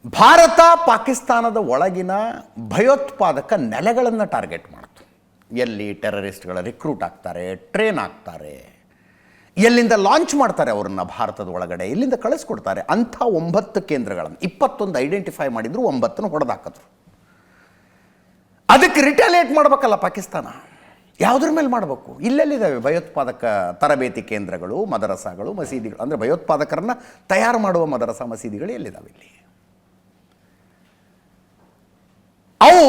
ಭಾರತ ಪಾಕಿಸ್ತಾನದ ಒಳಗಿನ ಭಯೋತ್ಪಾದಕ ನೆಲೆಗಳನ್ನು ಟಾರ್ಗೆಟ್ ಮಾಡ್ತು. ಎಲ್ಲಿ ಟೆರರಿಸ್ಟ್ಗಳ ರಿಕ್ರೂಟ್ ಆಗ್ತಾರೆ, ಟ್ರೈನ್ ಆಗ್ತಾರೆ, ಎಲ್ಲಿಂದ ಲಾಂಚ್ ಮಾಡ್ತಾರೆ ಅವರನ್ನು ಭಾರತದ ಒಳಗಡೆ, ಎಲ್ಲಿಂದ ಕಳಿಸ್ಕೊಡ್ತಾರೆ ಅಂಥ 9 ಕೇಂದ್ರಗಳನ್ನು 21 ಐಡೆಂಟಿಫೈ ಮಾಡಿದ್ರು, 9 ಹೊಡೆದಾಕಿದ್ರು. ಅದಕ್ಕೆ ರಿಟಾಲಿಯೇಟ್ ಮಾಡಬೇಕಲ್ಲ ಪಾಕಿಸ್ತಾನ. ಯಾವುದ್ರ ಮೇಲೆ ಮಾಡಬೇಕು? ಇಲ್ಲೆಲ್ಲಿದ್ದಾವೆ ಭಯೋತ್ಪಾದಕ ತರಬೇತಿ ಕೇಂದ್ರಗಳು, ಮದರಸಾಗಳು, ಮಸೀದಿಗಳು, ಅಂದರೆ ಭಯೋತ್ಪಾದಕರನ್ನು ತಯಾರು ಮಾಡುವ ಮದರಸಾ ಮಸೀದಿಗಳು ಎಲ್ಲಿದ್ದಾವೆ? ಇಲ್ಲಿ ಅವು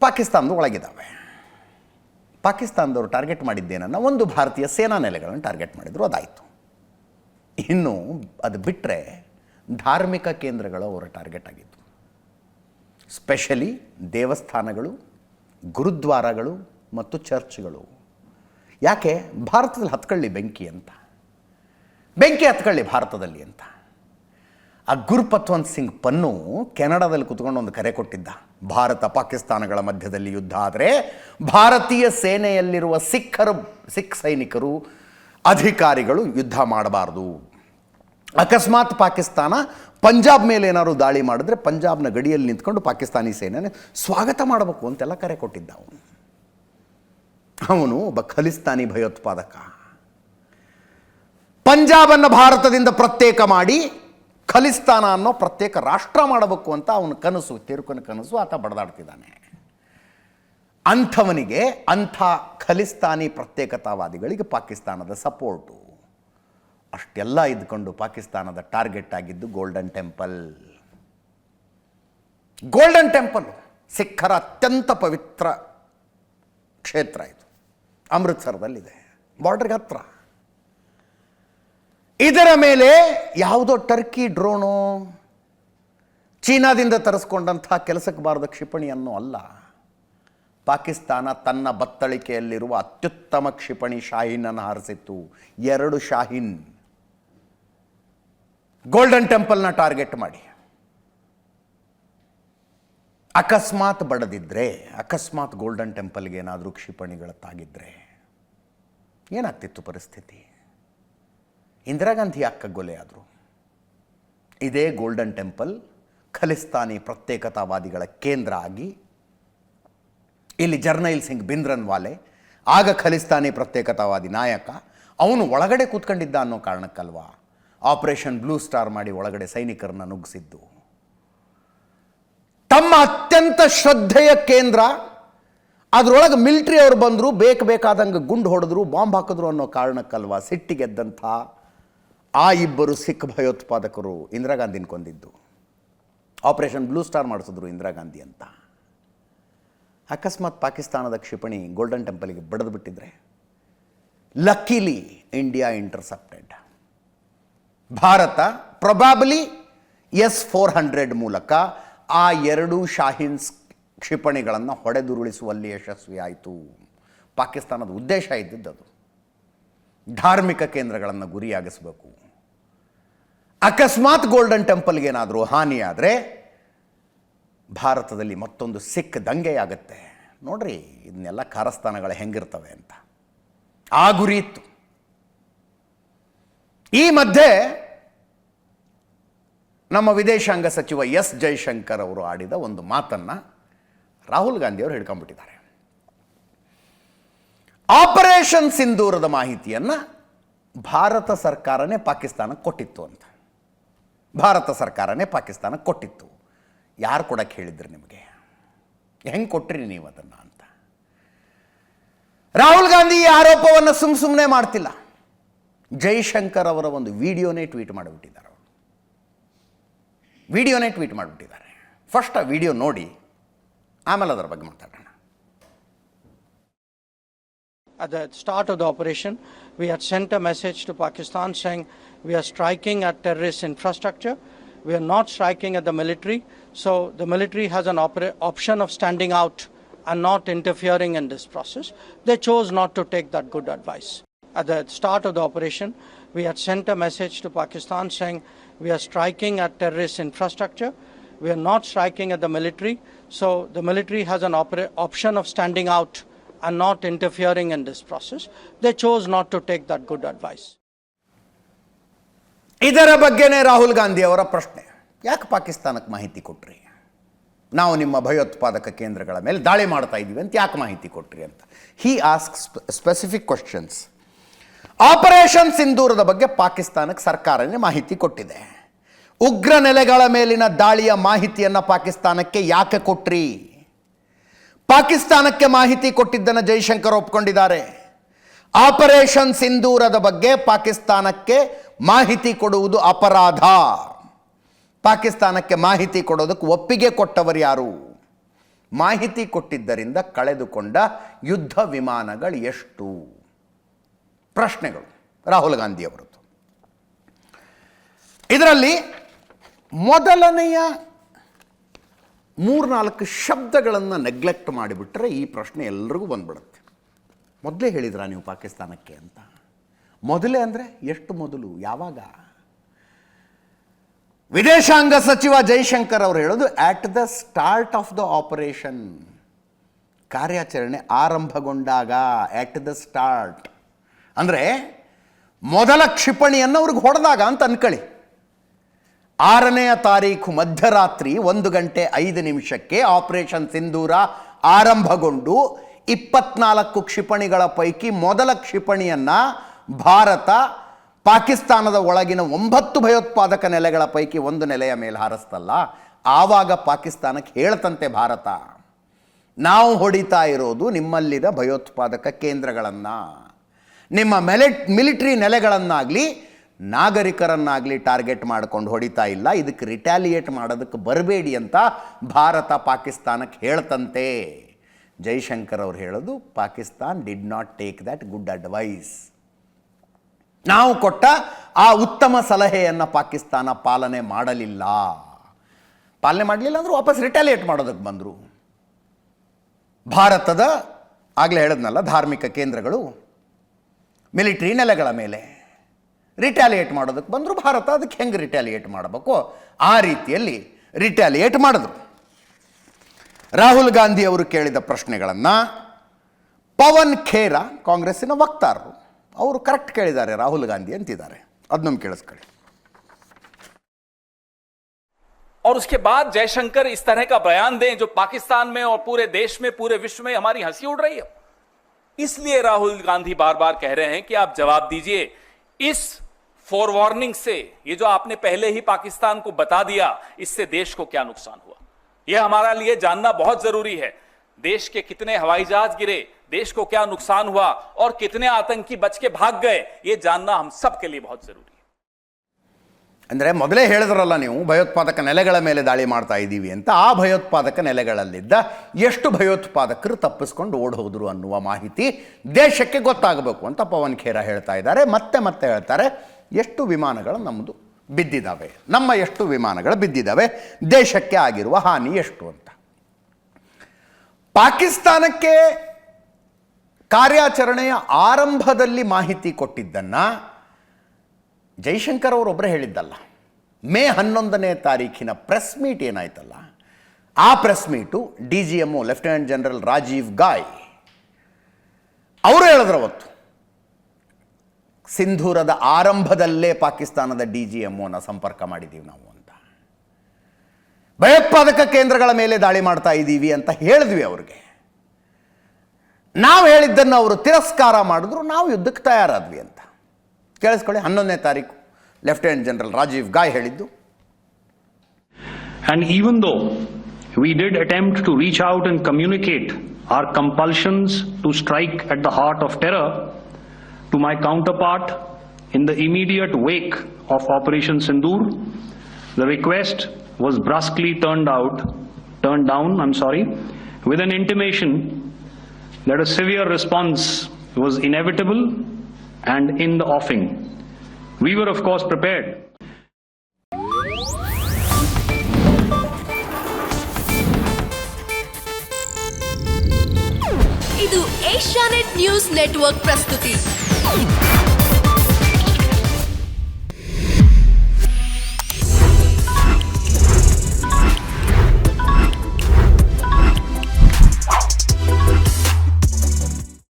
ಪಾಕಿಸ್ತಾನದ ಒಳಗಿದ್ದಾವೆ. ಪಾಕಿಸ್ತಾನದವರು ಟಾರ್ಗೆಟ್ ಮಾಡಿದ್ದೇನನ್ನ ಒಂದು ಭಾರತೀಯ ಸೇನಾ ನೆಲೆಗಳನ್ನು ಟಾರ್ಗೆಟ್ ಮಾಡಿದರು, ಅದಾಯಿತು. ಇನ್ನು ಅದು ಬಿಟ್ಟರೆ ಧಾರ್ಮಿಕ ಕೇಂದ್ರಗಳು ಅವರ ಟಾರ್ಗೆಟ್ ಆಗಿತ್ತು. ಸ್ಪೆಷಲಿ ದೇವಸ್ಥಾನಗಳು, ಗುರುದ್ವಾರಗಳು ಮತ್ತು ಚರ್ಚ್ಗಳು. ಯಾಕೆ? ಭಾರತದಲ್ಲಿ ಹತ್ಕೊಳ್ಳಿ ಬೆಂಕಿ ಅಂತ, ಬೆಂಕಿ ಹತ್ಕೊಳ್ಳಿ ಭಾರತದಲ್ಲಿ ಅಂತ. ಆ ಗುರುಪತ್ವಂತ್ ಸಿಂಗ್ ಪನ್ನು ಕೆನಡಾದಲ್ಲಿ ಕುತ್ಕೊಂಡು ಒಂದು ಕರೆ ಕೊಟ್ಟಿದ್ದ. ಭಾರತ ಪಾಕಿಸ್ತಾನಗಳ ಮಧ್ಯದಲ್ಲಿ ಯುದ್ಧ ಆದರೆ ಭಾರತೀಯ ಸೇನೆಯಲ್ಲಿರುವ ಸಿಖ್ ಸೈನಿಕರು, ಅಧಿಕಾರಿಗಳು ಯುದ್ಧ ಮಾಡಬಾರ್ದು. ಅಕಸ್ಮಾತ್ ಪಾಕಿಸ್ತಾನ ಪಂಜಾಬ್ ಮೇಲೆ ಏನಾದ್ರು ದಾಳಿ ಮಾಡಿದ್ರೆ ಪಂಜಾಬ್ನ ಗಡಿಯಲ್ಲಿ ನಿಂತ್ಕೊಂಡು ಪಾಕಿಸ್ತಾನಿ ಸೇನೆಯನ್ನು ಸ್ವಾಗತ ಮಾಡಬೇಕು ಅಂತೆಲ್ಲ ಕರೆ ಕೊಟ್ಟಿದ್ದ. ಅವನು ಒಬ್ಬ ಖಲಿಸ್ತಾನಿ ಭಯೋತ್ಪಾದಕ. ಪಂಜಾಬನ್ನು ಭಾರತದಿಂದ ಪ್ರತ್ಯೇಕ ಮಾಡಿ ಖಲಿಸ್ತಾನ ಅನ್ನೋ ಪ್ರತ್ಯೇಕ ರಾಷ್ಟ್ರ ಮಾಡಬೇಕು ಅಂತ ಅವನ ಕನಸು, ತಿರುಕನ ಕನಸು ಆತ ಬಡದಾಡ್ತಿದ್ದಾನೆ. ಅಂಥವನಿಗೆ, ಅಂಥ ಖಲಿಸ್ತಾನಿ ಪ್ರತ್ಯೇಕತಾವಾದಿಗಳಿಗೆ ಪಾಕಿಸ್ತಾನದ ಸಪೋರ್ಟು. ಅಷ್ಟೆಲ್ಲ ಇದ್ಕೊಂಡು ಪಾಕಿಸ್ತಾನದ ಟಾರ್ಗೆಟ್ ಆಗಿದ್ದು ಗೋಲ್ಡನ್ ಟೆಂಪಲ್. ಗೋಲ್ಡನ್ ಟೆಂಪಲ್ ಸಿಖ್ಖರ ಅತ್ಯಂತ ಪವಿತ್ರ ಕ್ಷೇತ್ರ. ಇದು ಅಮೃತ್ಸರದಲ್ಲಿದೆ, ಬಾರ್ಡರ್ಗೆ ಹತ್ರ. ಇದರ ಮೇಲೆ ಯಾವುದೋ ಟರ್ಕಿ ಡ್ರೋನು, ಚೀನಾದಿಂದ ತರಿಸ್ಕೊಂಡಂಥ ಕೆಲಸಕ್ಕೆ ಬಾರದ ಕ್ಷಿಪಣಿಯನ್ನು ಅಲ್ಲ, ಪಾಕಿಸ್ತಾನ ತನ್ನ ಬತ್ತಳಿಕೆಯಲ್ಲಿರುವ ಅತ್ಯುತ್ತಮ ಕ್ಷಿಪಣಿ ಶಾಹೀನನ್ನು ಹಾರಿಸಿತ್ತು. 2 ಶಾಹೀನ್ ಗೋಲ್ಡನ್ ಟೆಂಪಲ್ನ ಟಾರ್ಗೆಟ್ ಮಾಡಿ. ಅಕಸ್ಮಾತ್ ಬಡದಿದ್ರೆ, ಅಕಸ್ಮಾತ್ ಗೋಲ್ಡನ್ ಟೆಂಪಲ್ಗೆ ಏನಾದರೂ ಕ್ಷಿಪಣಿಗಳ ತಾಗಿದ್ರೆ ಏನಾಗ್ತಿತ್ತು ಪರಿಸ್ಥಿತಿ? ಇಂದಿರಾ ಗಾಂಧಿ ಯಾಕೆ ಆದರು? ಇದೇ ಗೋಲ್ಡನ್ ಟೆಂಪಲ್ ಖಲಿಸ್ತಾನಿ ಪ್ರತ್ಯೇಕತಾವಾದಿಗಳ ಕೇಂದ್ರ ಆಗಿ, ಇಲ್ಲಿ ಜರ್ನೈಲ್ ಸಿಂಗ್ ಭಿಂದ್ರನ್ವಾಲೆ, ಆಗ ಖಲಿಸ್ತಾನಿ ಪ್ರತ್ಯೇಕತಾವಾದಿ ನಾಯಕ, ಅವನು ಒಳಗಡೆ ಕೂತ್ಕೊಂಡಿದ್ದ ಅನ್ನೋ ಕಾರಣಕ್ಕಲ್ವಾ ಆಪರೇಷನ್ ಬ್ಲೂ ಸ್ಟಾರ್ ಮಾಡಿ ಒಳಗಡೆ ಸೈನಿಕರನ್ನ ನುಗ್ಗಿಸಿದ್ದು. ತಮ್ಮ ಅತ್ಯಂತ ಶ್ರದ್ಧೆಯ ಕೇಂದ್ರ, ಅದರೊಳಗೆ ಮಿಲಿಟರಿ ಅವರು ಬಂದರು, ಬೇಕಾದಂಗೆ ಗುಂಡು ಹೊಡೆದ್ರು, ಬಾಂಬ್ ಹಾಕಿದ್ರು ಅನ್ನೋ ಕಾರಣಕ್ಕಲ್ವಾ ಸಿಟ್ಟಿಗೆದ್ದಂಥ ಆ 2 ಸಿಖ್ ಭಯೋತ್ಪಾದಕರು ಇಂದಿರಾ ಗಾಂಧಿನ ಕೊಂದಿದ್ದು. ಆಪರೇಷನ್ ಬ್ಲೂ ಸ್ಟಾರ್ ಮಾಡಿಸಿದ್ರು ಇಂದಿರಾ ಗಾಂಧಿ ಅಂತ. ಅಕಸ್ಮಾತ್ ಪಾಕಿಸ್ತಾನದ ಕ್ಷಿಪಣಿ ಗೋಲ್ಡನ್ ಟೆಂಪಲ್ಗೆ ಬಡಿದು ಬಿಟ್ಟಿದ್ರೆ, ಲಕ್ಕಿಲಿ ಇಂಡಿಯಾ ಇಂಟರ್ಸೆಪ್ಟೆಡ್. ಭಾರತ ಪ್ರೊಬಾಬಲಿ S-400 ಮೂಲಕ ಆ 2 ಶಾಹೀನ್ ಕ್ಷಿಪಣಿಗಳನ್ನು ಹೊಡೆದುರುಳಿಸುವಲ್ಲಿ ಯಶಸ್ವಿಯಾಯಿತು. ಪಾಕಿಸ್ತಾನದ ಉದ್ದೇಶ ಇದ್ದಿದ್ದದು ಧಾರ್ಮಿಕ ಕೇಂದ್ರಗಳನ್ನು ಗುರಿಯಾಗಿಸಬೇಕು. ಅಕಸ್ಮಾತ್ ಗೋಲ್ಡನ್ ಟೆಂಪಲ್ಗೆ ಏನಾದರೂ ಹಾನಿಯಾದರೆ ಭಾರತದಲ್ಲಿ ಮತ್ತೊಂದು ಸಿಖ್ ದಂಗೆಯಾಗತ್ತೆ. ನೋಡ್ರಿ ಇದನ್ನೆಲ್ಲ ಕಾರಸ್ಥಾನಗಳು ಹೆಂಗಿರ್ತವೆ ಅಂತ ಆ ಗುರಿ ಇತ್ತು. ಈ ಮಧ್ಯೆ ನಮ್ಮ ವಿದೇಶಾಂಗ ಸಚಿವ S ಜೈಶಂಕರ್ ಅವರು ಆಡಿದ ಒಂದು ಮಾತನ್ನು ರಾಹುಲ್ ಗಾಂಧಿ ಅವರು ಹಿಡ್ಕೊಂಡ್ಬಿಟ್ಟಿದ್ದಾರೆ. ಆಪರೇಷನ್ ಸಿಂಧೂರದ ಮಾಹಿತಿಯನ್ನು ಭಾರತ ಸರ್ಕಾರನೇ ಪಾಕಿಸ್ತಾನಕ್ಕೆ ಕೊಟ್ಟಿತ್ತು ಅಂತ. ಭಾರತ ಸರ್ಕಾರನೇ ಪಾಕಿಸ್ತಾನಕ್ಕೆ ಕೊಟ್ಟಿತ್ತು. ಯಾರು ಕೊಡಕ್ಕೆ ಹೇಳಿದ್ರು ನಿಮಗೆ? ಹೆಂಗೆ ಕೊಟ್ರಿ ನೀವು ಅದನ್ನು ಅಂತ. ರಾಹುಲ್ ಗಾಂಧಿ ಈ ಆರೋಪವನ್ನು ಸುಮ್ಮನೆ ಮಾಡ್ತಿಲ್ಲ. ಜೈಶಂಕರ್ ಅವರ ಒಂದು ವಿಡಿಯೋನೇ ಟ್ವೀಟ್ ಮಾಡಿಬಿಟ್ಟಿದ್ದಾರೆ. ಫಸ್ಟ್ ಆ ವಿಡಿಯೋ ನೋಡಿ, ಆಮೇಲೆ ಅದರ ಬಗ್ಗೆ ಮಾತಾಡೋಣ. At the start of the operation, we had sent a message to Pakistan saying we are striking at terrorist infrastructure. We are not striking at the military. So the military has an option of standing out and not interfering in this process. They chose not to take that good advice. At the start of the operation, we had sent a message to Pakistan saying we are striking at terrorist infrastructure. We are not striking at the military. So the military has an option of standing out and not interfering in this process. They chose not to take that good advice. ಇದರ ಬಗ್ಗೆನೇ ರಾಹುಲ್ ಗಾಂಧಿ ಅವರ ಪ್ರಶ್ನೆ. ಯಾಕೆ ಪಾಕಿಸ್ತಾನಕ್ಕೆ ಮಾಹಿತಿ ಕೊಟ್ರಿ? ನಾವು ನಿಮ್ಮ ಭಯೋತ್ಪಾದಕ ಕೇಂದ್ರಗಳ ಮೇಲೆ ದಾಳಿ ಮಾಡ್ತಾ ಇದ್ದೀವಿ ಅಂತ ಯಾಕೆ ಮಾಹಿತಿ ಕೊಟ್ರಿ ಅಂತ. He ask specific questions. Operation ಸಿಂಧೂರದ ಬಗ್ಗೆ ಪಾಕಿಸ್ತಾನಕ್ಕೆ ಸರ್ಕಾರನೇ ಮಾಹಿತಿ ಕೊಟ್ಟಿದೆ. ಉಗ್ರ ನೆಲೆಗಳ ಮೇಲಿನ ದಾಳಿಯ ಮಾಹಿತಿಯನ್ನು ಪಾಕಿಸ್ತಾನಕ್ಕೆ ಯಾಕೆ ಕೊಟ್ರಿ? ಪಾಕಿಸ್ತಾನಕ್ಕೆ ಮಾಹಿತಿ ಕೊಟ್ಟಿದ್ದನ್ನು ಜೈಶಂಕರ್ ಒಪ್ಕೊಂಡಿದ್ದಾರೆ. ಆಪರೇಷನ್ ಸಿಂಧೂರದ ಬಗ್ಗೆ ಪಾಕಿಸ್ತಾನಕ್ಕೆ ಮಾಹಿತಿ ಕೊಡುವುದು ಅಪರಾಧ. ಪಾಕಿಸ್ತಾನಕ್ಕೆ ಮಾಹಿತಿ ಕೊಡೋದಕ್ಕೆ ಒಪ್ಪಿಗೆ ಕೊಟ್ಟವರು ಯಾರು? ಮಾಹಿತಿ ಕೊಟ್ಟಿದ್ದರಿಂದ ಕಳೆದುಕೊಂಡ ಯುದ್ಧ ವಿಮಾನಗಳು ಎಷ್ಟು? ಪ್ರಶ್ನೆಗಳು ರಾಹುಲ್ ಗಾಂಧಿ ಅವರದ್ದು. ಇದರಲ್ಲಿ ಮೊದಲನೆಯ 3-4 ಶಬ್ದಗಳನ್ನು ನೆಗ್ಲೆಕ್ಟ್ ಮಾಡಿಬಿಟ್ರೆ ಈ ಪ್ರಶ್ನೆ ಎಲ್ರಿಗೂ ಬಂದ್ಬಿಡುತ್ತೆ. ಮೊದಲೇ ಹೇಳಿದ್ರಾ ನೀವು ಪಾಕಿಸ್ತಾನಕ್ಕೆ ಅಂತ? ಮೊದಲೇ ಅಂದರೆ ಎಷ್ಟು ಮೊದಲು, ಯಾವಾಗ? ವಿದೇಶಾಂಗ ಸಚಿವ ಜೈಶಂಕರ್ ಅವರು ಹೇಳೋದು at the start of the operation, ಕಾರ್ಯಾಚರಣೆ ಆರಂಭಗೊಂಡಾಗ, ಆಟ್ ದ ಸ್ಟಾರ್ಟ್ ಅಂದರೆ ಮೊದಲ ಕ್ಷಿಪಣಿಯನ್ನು ಅವ್ರಿಗೆ ಹೊಡೆದಾಗ ಅಂತ ಅನ್ಕೊಳ್ಳಿ. 6ನೇ ತಾರೀಖು ಮಧ್ಯರಾತ್ರಿ 1:05 ಆಪರೇಷನ್ ಸಿಂಧೂರ ಆರಂಭಗೊಂಡು 24 ಕ್ಷಿಪಣಿಗಳ ಪೈಕಿ ಮೊದಲ ಕ್ಷಿಪಣಿಯನ್ನು ಭಾರತ ಪಾಕಿಸ್ತಾನದ ಒಳಗಿನ 9 ಭಯೋತ್ಪಾದಕ ನೆಲೆಗಳ ಪೈಕಿ ಒಂದು ನೆಲೆಯ ಮೇಲೆ ಹಾರಿಸ್ತಲ್ಲ, ಆವಾಗ ಪಾಕಿಸ್ತಾನಕ್ಕೆ ಹೇಳ್ತಂತೆ ಭಾರತ, ನಾವು ಹೊಡಿತಾ ಇರೋದು ನಿಮ್ಮಲ್ಲಿನ ಭಯೋತ್ಪಾದಕ ಕೇಂದ್ರಗಳನ್ನು, ನಿಮ್ಮ ಮಿಲಿಟರಿ ನೆಲೆಗಳನ್ನಾಗಲಿ ನಾಗರಿಕರನ್ನಾಗಲಿ ಟಾರ್ಗೆಟ್ ಮಾಡ್ಕೊಂಡು ಹೊಡಿತಾ ಇಲ್ಲ, ಇದಕ್ಕೆ ರಿಟ್ಯಾಲಿಯೇಟ್ ಮಾಡೋದಕ್ಕೆ ಬರಬೇಡಿ ಅಂತ ಭಾರತ ಪಾಕಿಸ್ತಾನಕ್ಕೆ ಹೇಳ್ತಂತೆ. ಜೈಶಂಕರ್ ಅವರು ಹೇಳೋದು Pakistan did not take that good advice. ನಾವು ಕೊಟ್ಟ ಆ ಉತ್ತಮ ಸಲಹೆಯನ್ನು ಪಾಕಿಸ್ತಾನ ಪಾಲನೆ ಮಾಡಲಿಲ್ಲ. ಅಂದ್ರೆ ವಾಪಸ್ ರಿಟ್ಯಾಲಿಯೇಟ್ ಮಾಡೋದಕ್ಕೆ ಬಂದರು. ಭಾರತದ ಆಗಲೇ ಹೇಳಿದ್ನಲ್ಲ, ಧಾರ್ಮಿಕ ಕೇಂದ್ರಗಳು, ಮಿಲಿಟರಿ ನೆಲೆಗಳ ಮೇಲೆ ರಿಟ್ಯಾಲಿಯೇಟ್ ಮಾಡೋದಕ್ಕೆ ಬಂದರು. ಭಾರತ ಅದಕ್ಕೆ ಹೆಂಗೆ ರಿಟ್ಯಾಲಿಯೇಟ್ ಮಾಡಬೇಕು ಆ ರೀತಿಯಲ್ಲಿ ರಿಟ್ಯಾಲಿಯೇಟ್ ಮಾಡಿದ್ರು. ರಾಹುಲ್ ಗಾಂಧಿ ಅವರು ಕೇಳಿದ ಪ್ರಶ್ನೆಗಳನ್ನು ಪವನ್ ಖೇರಾ, ಕಾಂಗ್ರೆಸ್ಸಿನ ವಕ್ತಾರರು, ಅವರು ಕರೆಕ್ಟ್ ಕೇಳಿದ್ದಾರೆ ರಾಹುಲ್ ಗಾಂಧಿ ಅಂತಿದ್ದಾರೆ. ಅದನ್ನು ಕೇಳಿಸ್ಕೊಳ್ಳಿ. और उसके बाद जयशंकर इस तरह का बयान दें जो पाकिस्तान में और पूरे देश में, पूरे विश्व में हमारी हंसी उड़ रही है. इसलिए राहुल गांधी बार बार कह रहे हैं कि आप जवाब दीजिए. इस फोरवार्निंग से, ये जो आपने पहले ही पाकिस्तान को बता दिया, इससे देश को क्या नुकसान हुआ, यह हमारा लिए जानना बहुत जरूरी है. देश के कितने हवाई जहाज गिरे, देश को क्या नुकसान हुआ और कितने आतंकी बच के भाग गए, ये जानना हम सब के लिए बहुत जरूरी है. ಅಂದರೆ ಮೊದಲೇ ಹೇಳಿದ್ರಲ್ಲ ನೀವು ಭಯೋತ್ಪಾದಕ ನೆಲೆಗಳ ಮೇಲೆ ದಾಳಿ ಮಾಡ್ತಾ ಇದ್ದೀವಿ ಅಂತ, ಆ ಭಯೋತ್ಪಾದಕ ನೆಲೆಗಳಲ್ಲಿದ್ದ ಎಷ್ಟು ಭಯೋತ್ಪಾದಕರು ತಪ್ಪಿಸ್ಕೊಂಡು ಓಡ್ ಹೋದರು ಅನ್ನುವ ಮಾಹಿತಿ ದೇಶಕ್ಕೆ ಗೊತ್ತಾಗಬೇಕು ಅಂತ ಪವನ್ ಖೇರಾ ಹೇಳ್ತಾ ಇದ್ದಾರೆ. ಮತ್ತೆ ಮತ್ತೆ ಹೇಳ್ತಾರೆ, ಎಷ್ಟು ವಿಮಾನಗಳು ನಮ್ಮದು ಬಿದ್ದಿದ್ದಾವೆ, ನಮ್ಮ ಎಷ್ಟು ವಿಮಾನಗಳು ಬಿದ್ದಿದ್ದಾವೆ, ದೇಶಕ್ಕೆ ಆಗಿರುವ ಹಾನಿ ಎಷ್ಟು ಅಂತ. ಪಾಕಿಸ್ತಾನಕ್ಕೆ ಕಾರ್ಯಾಚರಣೆಯ ಆರಂಭದಲ್ಲಿ ಮಾಹಿತಿ ಕೊಟ್ಟಿದ್ದನ್ನು ಜೈಶಂಕರ್ ಅವರೊಬ್ಬರೇ ಹೇಳಿದ್ದಲ್ಲ. ಮೇ 11ನೇ ತಾರೀಖಿನ ಪ್ರೆಸ್ ಮೀಟ್ ಏನಾಯ್ತಲ್ಲ, ಆ press meet DGMO lieutenant general Rajiv Ghai ಅವರು ಹೇಳಿದ್ರು ಅವತ್ತು, ಸಿಂಧೂರದ ಆರಂಭದಲ್ಲೇ ಪಾಕಿಸ್ತಾನದ DGMOನ ಸಂಪರ್ಕ ಮಾಡಿದ್ದೀವಿ ನಾವು ಅಂತ, ಭಯೋತ್ಪಾದಕ ಕೇಂದ್ರಗಳ ಮೇಲೆ ದಾಳಿ ಮಾಡ್ತಾ ಇದ್ದೀವಿ ಅಂತ ಹೇಳಿದ್ವಿ ಅವ್ರಿಗೆ. ನಾವು ಹೇಳಿದ್ದನ್ನು ಅವರು ತಿರಸ್ಕಾರ ಮಾಡಿದ್ರು, ನಾವು ಯುದ್ಧಕ್ಕೆ ತಯಾರಾದ್ವಿ ಅಂತ. ಕೇಳಿಸ್ಕೊಳ್ಳಿ, 11ನೇ ತಾರೀಕು ಲೆಫ್ಟಿನೆಂಟ್ ಜನರಲ್ ರಾಜೀವ್ ಗಾಯ್ ಹೇಳಿದ್ದು. And even though we did attempt to reach out and communicate our compulsions to strike at the heart of terror to my counterpart in the immediate wake of Operation Sindoor, the request was brusquely turned down, with an intimation that a severe response was inevitable and in the offing. We were of course prepared. ಇದು Asianet news network ಪ್ರಸ್ತುತಿ.